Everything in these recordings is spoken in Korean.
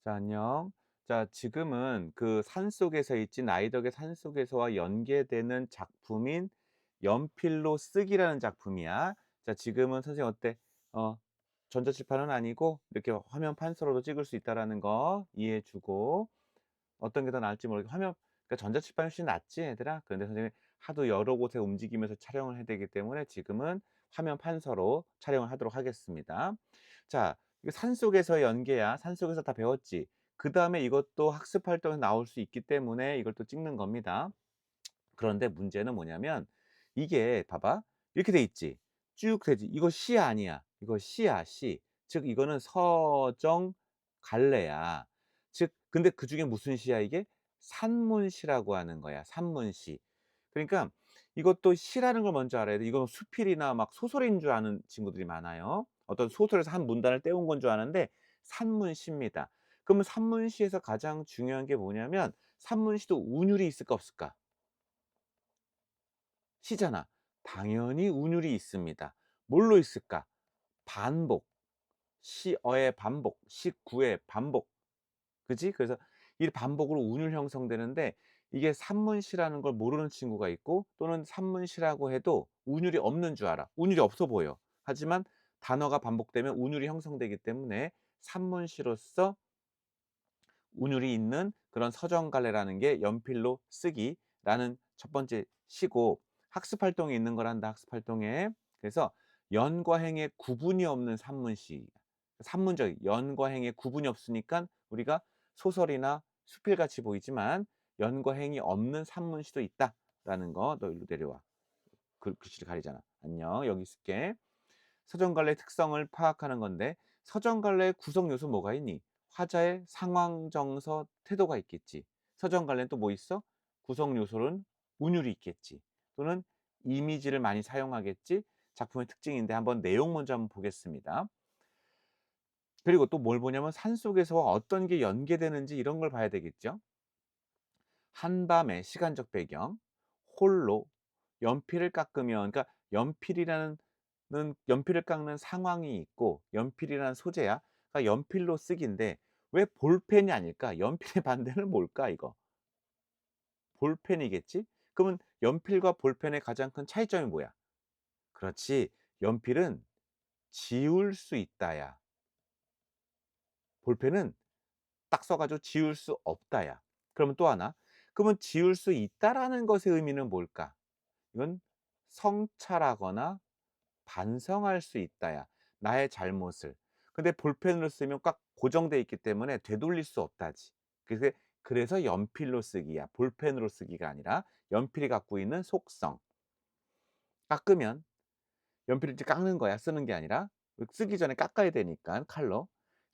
자, 안녕. 자, 지금은 그 산속에서 있지 나이덕의 산속에서와 연계되는 작품인 연필로 쓰기라는 작품이야. 자, 지금은 선생님 어때? 어, 전자칠판은 아니고 이렇게 화면 판서로도 찍을 수 있다라는 거 이해해 주고 어떤 게 더 나을지 모르겠 화면 그러니까 전자칠판이 훨씬 낫지 얘들아? 그런데 선생님이 하도 여러 곳에 움직이면서 촬영을 해야 되기 때문에 지금은 화면 판서로 촬영을 하도록 하겠습니다. 자, 이거 산속에서의 연계야. 산속에서 다 배웠지. 그다음에 이것도 학습 활동에서 나올 수 있기 때문에 이걸 또 찍는 겁니다. 그런데 문제는 뭐냐면 이게 봐봐. 이렇게 돼 있지. 쭉 되지. 이거 시 아니야. 이거 시야, 시. 즉 이거는 서정 갈래야. 즉 근데 그중에 무슨 시야 이게? 산문시라고 하는 거야. 산문시. 그러니까 이것도 시라는 걸 먼저 알아야 돼. 이건 수필이나 막 소설인 줄 아는 친구들이 많아요. 어떤 소설에서 한 문단을 떼온 건 줄 아는데 산문시입니다. 그러면 산문시에서 가장 중요한 게 뭐냐면 산문시도 운율이 있을까 없을까? 시잖아. 당연히 운율이 있습니다. 뭘로 있을까? 반복, 시어의 반복, 시구의 반복. 그지? 그래서 이 반복으로 운율 형성되는데 이게 산문시라는 걸 모르는 친구가 있고 또는 산문시라고 해도 운율이 없는 줄 알아. 운율이 없어 보여. 하지만 단어가 반복되면 운율이 형성되기 때문에 산문시로서 운율이 있는 그런 서정갈래라는 게 연필로 쓰기라는 첫 번째 시고 학습 활동에 있는 거란다. 학습 활동에. 그래서 연과 행의 구분이 없는 산문시. 산문적 연과 행의 구분이 없으니까 우리가 소설이나 수필같이 보이지만 연과 행이 없는 산문시도 있다라는 거 너 일로 내려와. 글씨를 가리잖아. 안녕. 여기 있을게. 서정갈래 특성을 파악하는 건데 서정갈래의 구성 요소 뭐가 있니? 화자의 상황, 정서, 태도가 있겠지. 서정갈래는 또 뭐 있어? 구성 요소는 운율이 있겠지. 또는 이미지를 많이 사용하겠지. 작품의 특징인데 한번 내용 먼저 한번 보겠습니다. 그리고 또 뭘 보냐면 산속에서와 어떤 게 연계되는지 이런 걸 봐야 되겠죠. 한밤의 시간적 배경, 홀로, 연필을 깎으면 그러니까 연필이라는 연필을 깎는 상황이 있고 연필이라는 소재야. 그러니까 연필로 쓰기인데 왜 볼펜이 아닐까? 연필의 반대는 뭘까 이거? 볼펜이겠지? 그러면 연필과 볼펜의 가장 큰 차이점이 뭐야? 그렇지. 연필은 지울 수 있다야. 볼펜은 딱 써 가지고 지울 수 없다야. 그러면 또 하나. 그러면 지울 수 있다라는 것의 의미는 뭘까? 이건 성찰하거나 반성할 수 있다야. 나의 잘못을. 근데 볼펜으로 쓰면 꽉 고정돼 있기 때문에 되돌릴 수 없다지. 그래서 연필로 쓰기야. 볼펜으로 쓰기가 아니라 연필이 갖고 있는 속성. 깎으면 연필을 이제 깎는 거야. 쓰는 게 아니라. 쓰기 전에 깎아야 되니까 칼로.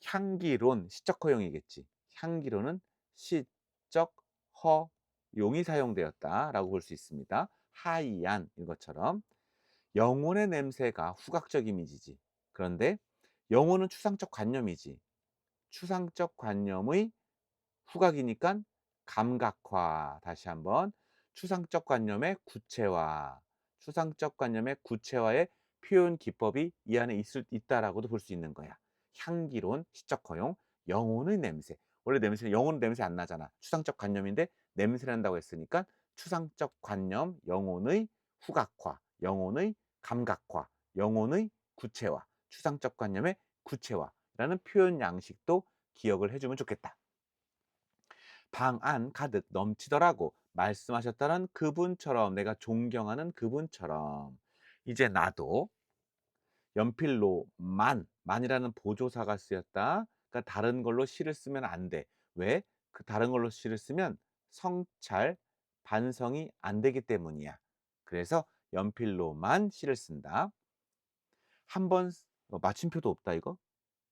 향기론 시적 허용이겠지. 향기론은 시적 허용이 사용되었다라고 볼 수 있습니다. 하이안 이것처럼. 영혼의 냄새가 후각적 이미지지. 그런데 영혼은 추상적 관념이지. 추상적 관념의 후각이니깐 감각화. 다시 한번 추상적 관념의 구체화. 추상적 관념의 구체화의 표현 기법이 이 안에 있다라고도 볼 수 있는 거야. 향기론, 시적 허용, 영혼의 냄새. 원래 냄새는 영혼은 냄새 안 나잖아. 추상적 관념인데 냄새 난다고 했으니까 추상적 관념, 영혼의 후각화, 영혼의 감각화, 영혼의 구체화, 추상적 관념의 구체화라는 표현 양식도 기억을 해 주면 좋겠다. 방 안 가득 넘치더라고 말씀하셨다는 그분처럼 내가 존경하는 그분처럼 이제 나도 연필로만 만이라는 보조사가 쓰였다. 그러니까 다른 걸로 시를 쓰면 안 돼. 왜? 그 다른 걸로 시를 쓰면 성찰, 반성이 안 되기 때문이야. 그래서 연필로만 시를 쓴다. 한 번 마침표도 없다 이거?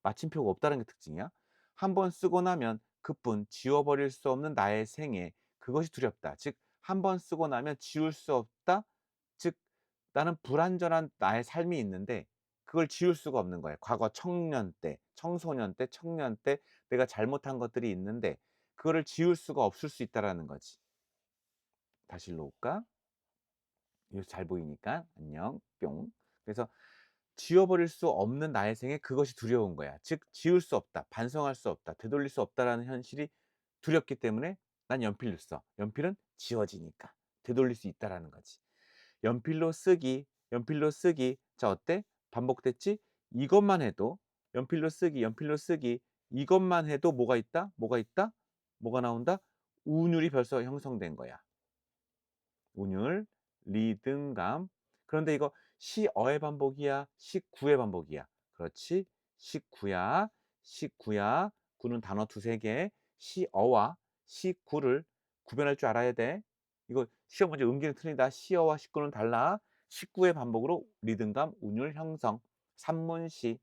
마침표가 없다는 게 특징이야. 한 번 쓰고 나면 그뿐 지워버릴 수 없는 나의 생애 그것이 두렵다. 즉 한 번 쓰고 나면 지울 수 없다. 즉 나는 불완전한 나의 삶이 있는데 그걸 지울 수가 없는 거예요. 과거 청년 때, 청소년 때, 청년 때 내가 잘못한 것들이 있는데 그거를 지울 수가 없을 수 있다라는 거지. 다시 읽어 볼까? 이거 잘 보이니까 안녕 뿅. 그래서 지워버릴 수 없는 나의 생에 그것이 두려운 거야. 즉 지울 수 없다. 반성할 수 없다. 되돌릴 수 없다라는 현실이 두렵기 때문에 난 연필로 써. 연필은 지워지니까. 되돌릴 수 있다라는 거지. 연필로 쓰기, 연필로 쓰기. 자 어때? 반복됐지? 이것만 해도 연필로 쓰기, 연필로 쓰기 이것만 해도 뭐가 있다? 뭐가 있다? 뭐가 나온다? 운율이 벌써 형성된 거야. 운율, 리듬감. 그런데 이거 시어의 반복이야? 시구의 반복이야? 그렇지. 시구야. 시구야. 구는 단어 두세 개. 시어와 시구를 구별할 줄 알아야 돼. 이거 시험 문제 음기는 틀리다. 시어와 시구는 달라. 시구의 반복으로 리듬감, 운율 형성. 산문시.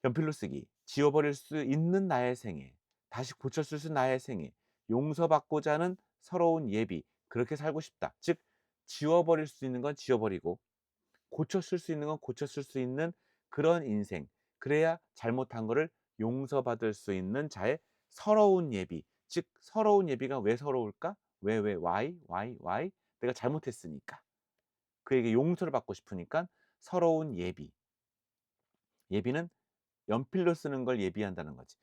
연필로 쓰기. 지워버릴 수 있는 나의 생애. 다시 고쳐 쓸 수 있는 나의 생애. 용서받고자 하는 서러운 예비. 그렇게 살고 싶다. 즉 지워버릴 수 있는 건 지워버리고 고쳐 쓸 수 있는 건 고쳐 쓸 수 있는 그런 인생. 그래야 잘못한 거를 용서받을 수 있는 자의 서러운 예비. 즉 서러운 예비가 왜 서러울까? 왜 why? 내가 잘못했으니까. 그에게 용서를 받고 싶으니까 서러운 예비. 예비는 연필로 쓰는 걸 예비한다는 거지.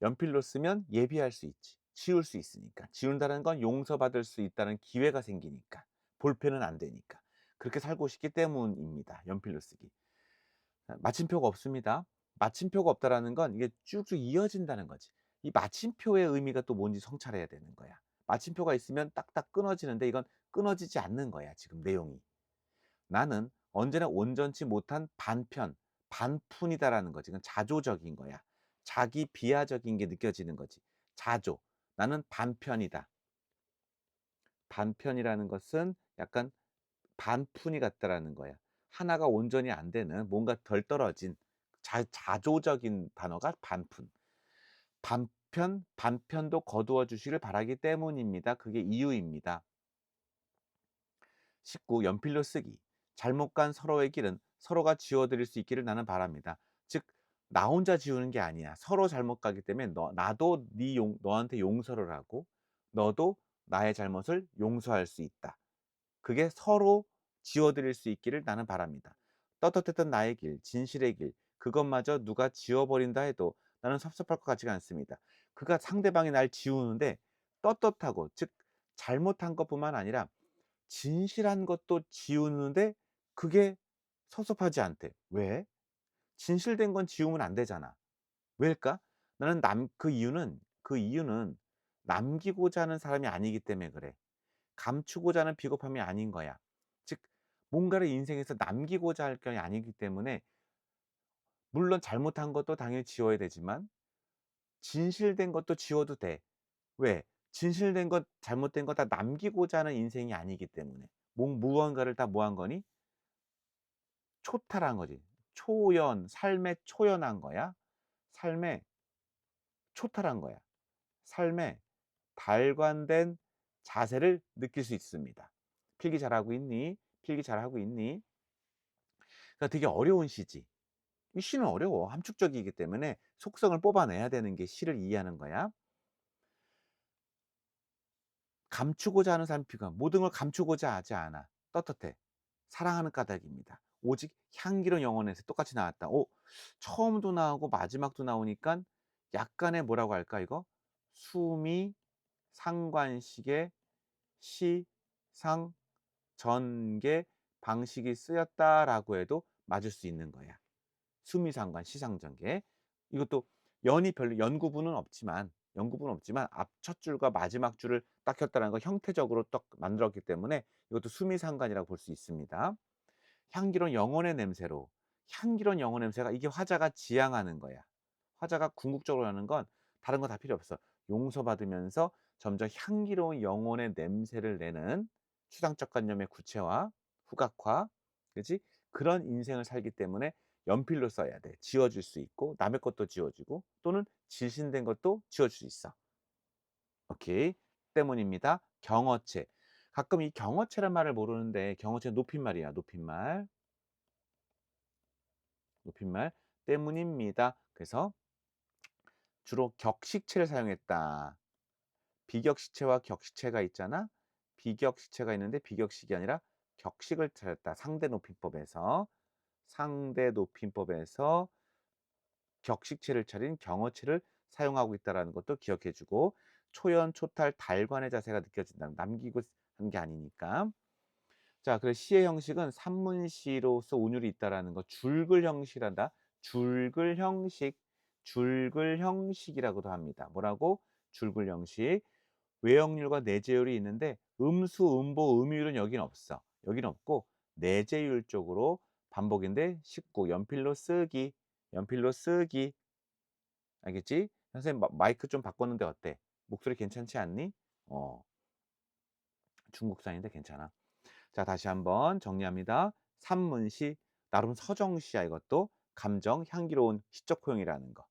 연필로 쓰면 예비할 수 있지. 지울 수 있으니까. 지운다는 건 용서받을 수 있다는 기회가 생기니까. 볼펜은 안 되니까. 그렇게 살고 싶기 때문입니다. 연필로 쓰기. 마침표가 없습니다. 마침표가 없다라는 건 이게 쭉쭉 이어진다는 거지. 이 마침표의 의미가 또 뭔지 성찰해야 되는 거야. 마침표가 있으면 딱딱 끊어지는데 이건 끊어지지 않는 거야, 지금 내용이. 나는 언제나 온전치 못한 반편, 반푼이다라는 거지. 이건 자조적인 거야. 자기 비하적인 게 느껴지는 거지. 자조. 나는 반편이다. 반편이라는 것은 약간 반푼이 같다라는 거야. 하나가 온전히 안 되는 뭔가 덜 떨어진 자조적인 단어가 반푼. 반편도 거두어 주시길 바라기 때문입니다. 그게 이유입니다. 19. 연필로 쓰기. 잘못 간 서로의 길은 서로가 지워드릴 수 있기를 나는 바랍니다. 즉 나 혼자 지우는 게 아니야. 서로 잘못 가기 때문에 나도 너한테 용서를 하고 너도 나의 잘못을 용서할 수 있다. 그게 서로 지워드릴 수 있기를 나는 바랍니다. 떳떳했던 나의 길, 진실의 길, 그것마저 누가 지워버린다 해도 나는 섭섭할 것 같지가 않습니다. 그가 상대방이 날 지우는데 떳떳하고 즉 잘못한 것뿐만 아니라 진실한 것도 지우는데 그게 섭섭하지 않대. 왜? 진실된 건 지우면 안 되잖아. 왜일까? 나는 그 이유는 남기고자 하는 사람이 아니기 때문에 그래. 감추고자 하는 비겁함이 아닌 거야. 즉 뭔가를 인생에서 남기고자 할 게 아니기 때문에 물론 잘못한 것도 당연히 지워야 되지만 진실된 것도 지워도 돼. 왜? 진실된 것 잘못된 거 다 남기고자 하는 인생이 아니기 때문에. 무언가를 다 뭐 한 거니? 초탈한 거지. 삶에 초연한 거야. 삶에 초탈한 거야. 삶에 달관된 자세를 느낄 수 있습니다. 필기 잘하고 있니? 필기 잘하고 있니? 그러니까 되게 어려운 시지. 이 시는 어려워. 함축적이기 때문에 속성을 뽑아내야 되는 게 시를 이해하는 거야. 감추고자 하는 사람이 모든 걸 감추고자 하지 않아. 떳떳해. 사랑하는 까닭입니다. 오직 향기로운 영혼에서 똑같이 나왔다. 처음도 나오고 마지막도 나오니깐 약간의 뭐라고 할까 이거? 수미 상관식의 시상 전개 방식이 쓰였다라고 해도 맞을 수 있는 거야. 수미상관 시상전개. 이것도 연구부는 없지만 앞 첫 줄과 마지막 줄을 딱 켰다는 거 형태적으로 딱 만들었기 때문에 이것도 수미상관이라고 볼 수 있습니다. 향기로운 영혼의 냄새로. 향기로운 영혼의 냄새가 이게 화자가 지향하는 거야. 화자가 궁극적으로 하는 건 다른 거 다 필요 없어. 용서받으면서 점점 향기로운 영혼의 냄새를 내는 추상적 관념의 구체화, 후각화, 그지? 그런 인생을 살기 때문에 연필로 써야 돼. 지워질 수 있고 남의 것도 지워지고 또는 질신된 것도 지워질 수 있어. 오케이. 때문입니다. 경어체. 가끔 이 경어체란 말을 모르는데 경어체는 높임말이야. 높임말. 높임말 때문입니다. 그래서 주로 격식체를 사용했다. 비격식체와 격식체가 있잖아. 비격식체가 있는데 비격식이 아니라 격식을 찾았다. 상대 높임법에서 상대 높임법에서 격식체를 차린 경어체를 사용하고 있다라는 것도 기억해 주고 초연, 초탈, 달관의 자세가 느껴진다. 남기고 한 게 아니니까. 자, 그래서 시의 형식은 산문시로서 운율이 있다라는 거 줄글 형식이란다. 줄글 형식, 줄글 형식이라고도 합니다. 뭐라고? 줄글 형식. 외역률과 내재율이 있는데 음수, 음보, 음유율은 여긴 없어. 여긴 없고 내재율 쪽으로 반복인데 쉽고 연필로 쓰기, 연필로 쓰기. 알겠지? 선생님 마이크 좀 바꿨는데 어때? 목소리 괜찮지 않니? 어, 중국산인데 괜찮아. 자, 다시 한번 정리합니다. 산문시, 나름 서정시야 이것도. 감정, 향기로운 시적 효용이라는 거.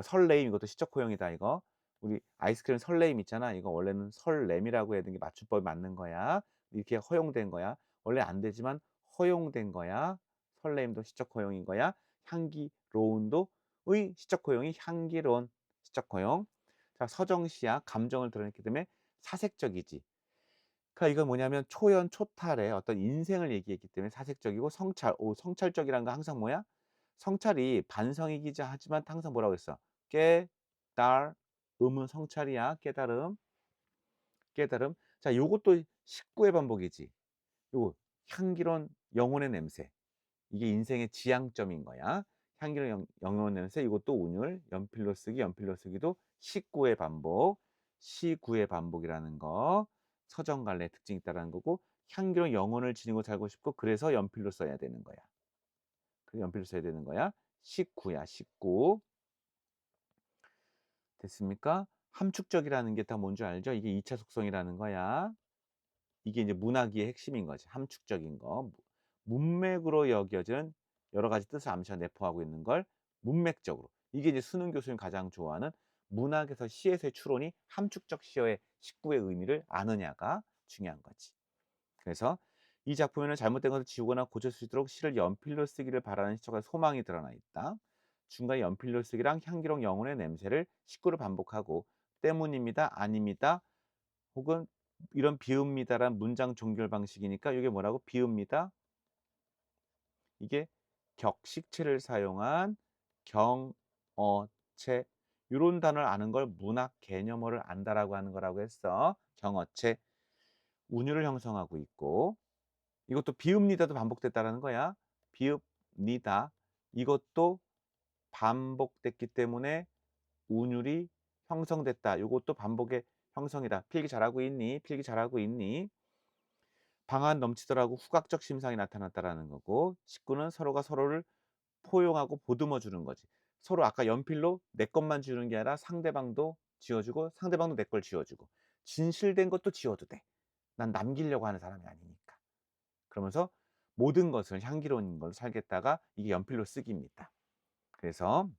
설레임 이것도 시적 효용이다 이거. 우리 아이스크림 설레임 있잖아. 이거 원래는 설렘이라고 해야 되는 게 맞춤법이 맞는 거야. 이렇게 허용된 거야. 원래 안 되지만 허용된 거야. 설레임도 시적 효용인 거야. 향기로운도 의 시적 효용이 향기로운 시적 효용. 자, 서정시야. 감정을 드러냈기 때문에 사색적이지. 그러니까 이건 뭐냐면 초연, 초탈의 어떤 인생을 얘기했기 때문에 사색적이고 성찰, 성찰적이라는 거 항상 뭐야? 성찰이 반성이기자 하지만 항상 뭐라고 했어? 깨달음은 성찰이야. 깨달음, 깨달음. 자, 요것도 19의 반복이지. 요거 향기로운 영혼의 냄새. 이게 인생의 지향점인 거야. 향기로운 영혼의 냄새. 이것도 운율, 연필로 쓰기, 연필로 쓰기도 19의 반복, 시구의 반복이라는 거. 서정갈래 특징이 있다라는 거고 향기로운 영혼을 지니고 살고 싶고 그래서 연필로 써야 되는 거야. 그래서 연필로 써야 되는 거야. 19야, 19. 됐습니까? 함축적이라는 게 다 뭔지 알죠? 이게 2차 속성이라는 거야. 이게 이제 문학의 핵심인 거지. 함축적인 거. 문맥으로 여겨진 여러 가지 뜻을 암시와 내포하고 있는 걸 문맥적으로. 이게 이제 수능 교수님 가장 좋아하는 문학에서 시에서의 추론이 함축적 시어의 19의 의미를 아느냐가 중요한 거지. 그래서 이 작품에는 잘못된 것을 지우거나 고칠 수 있도록 시를 연필로 쓰기를 바라는 시청자의 소망이 드러나 있다. 중간에 연필로 쓰기랑 향기로운 영혼의 냄새를 19를 반복하고 때문입니다. 아닙니다. 혹은 이런 비읍니다란 문장 종결 방식이니까 이게 뭐라고? 비읍니다. 이게 격식체를 사용한 경어체 요런 단어를 아는 걸 문학 개념어를 안다라고 하는 거라고 했어. 경어체 운율을 형성하고 있고 이것도 비읍니다도 반복됐다라는 거야. 비읍니다 이것도 반복됐기 때문에 운율이 형성됐다. 요것도 반복의 형성이다. 필기 잘하고 있니? 필기 잘하고 있니? 방안 넘치더라고 후각적 심상이 나타났다라는 거고 19는 서로가 서로를 포용하고 보듬어 주는 거지. 서로 아까 연필로 내 것만 지우는 게 아니라 상대방도 지워주고 상대방도 내 걸 지워주고 진실된 것도 지워도 돼. 난 남기려고 하는 사람이 아니니까. 그러면서 모든 것을 향기로운 걸로 살겠다가 이게 연필로 쓰기입니다. 그래서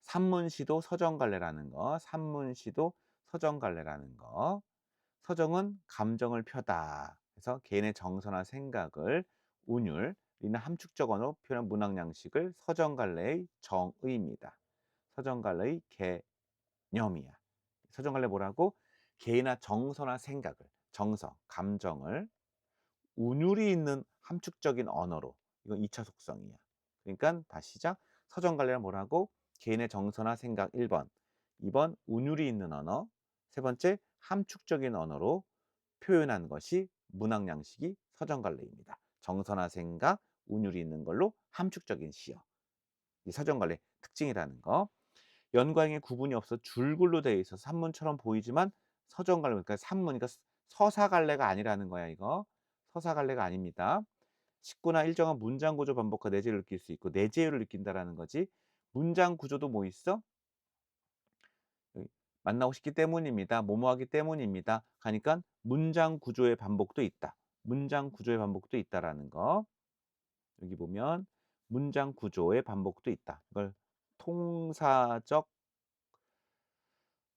산문시도 서정갈래라는 거, 산문시도 서정갈래라는 거. 서정은 감정을 펴다. 그래서 개인의 정서나 생각을 운율, 이는 함축적 언어로 표현한 문학 양식을 서정갈래의 정의입니다. 서정갈래의 개념이야. 서정갈래 뭐라고? 개인의 정서나 생각을, 정서, 감정을 운율이 있는 함축적인 언어로 이건 2차 속성이야. 그러니까 다시 시작. 서정갈래는 뭐라고? 개인의 정서나 생각 1번, 2번 운율이 있는 언어, 세 번째 함축적인 언어로 표현한 것이 문학 양식이 서정갈래입니다. 정서나 생각, 운율이 있는 걸로 함축적인 시어. 이 서정갈래 특징이라는 거. 연과행의 구분이 없어 줄글로 되어 있어서 산문처럼 보이지만 서정갈래 그러니까 산문 그러니까 서사갈래가 아니라는 거야 이거. 서사갈래가 아닙니다. 식구나 일정한 문장 구조 반복과 내재를 느낄 수 있고 내재율을 느낀다라는 거지. 문장 구조도 뭐 있어? 여기 만나고 싶기 때문입니다. 뭐뭐 하기 때문입니다. 하니까 문장 구조의 반복도 있다. 문장 구조의 반복도 있다라는 거. 여기 보면 문장 구조의 반복도 있다. 이걸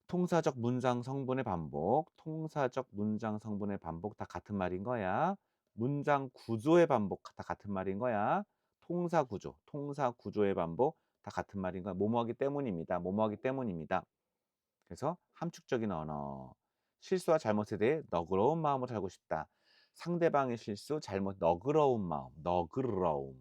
통사적 문장 성분의 반복, 통사적 문장 성분의 반복 다 같은 말인 거야. 문장 구조의 반복 다 같은 말인 거야. 통사 구조, 통사 구조의 반복 다 같은 말인 거야. 뭐뭐 하기 때문입니다. 뭐뭐 하기 때문입니다. 그래서 함축적인 언어. 실수와 잘못에 대해 너그러운 마음으로 살고 싶다. 상대방의 실수, 잘못, 너그러운 마음, 너그러움.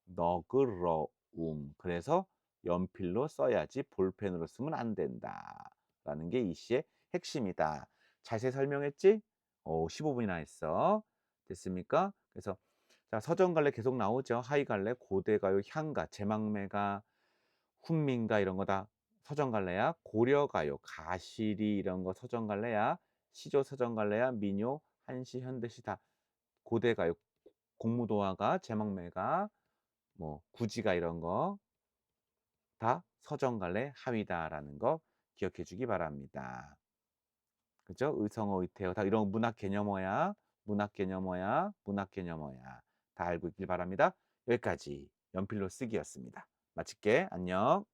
너그러움. 그래서 연필로 써야지 볼펜으로 쓰면 안 된다라는 게 이 시의 핵심이다. 자세히 설명했지? 15 분이나 했어. 됐습니까? 그래서 자 서정갈래 계속 나오죠. 하이갈래, 고대가요, 향가, 제망매가, 훈민가 이런 거 다 서정갈래야. 고려가요, 가시리 이런 거 서정갈래야. 시조 서정갈래야. 민요, 한시, 현대시 다 고대가요. 공무도화가, 제망매가, 뭐 구지가 이런 거 다 서정갈래 하위다라는 거 기억해 주기 바랍니다. 그죠? 의성어, 의태어 다 이런 문학 개념어야. 문학 개념어야. 문학 개념어야. 다 알고 있길 바랍니다. 여기까지 연필로 쓰기였습니다. 마칠게. 안녕.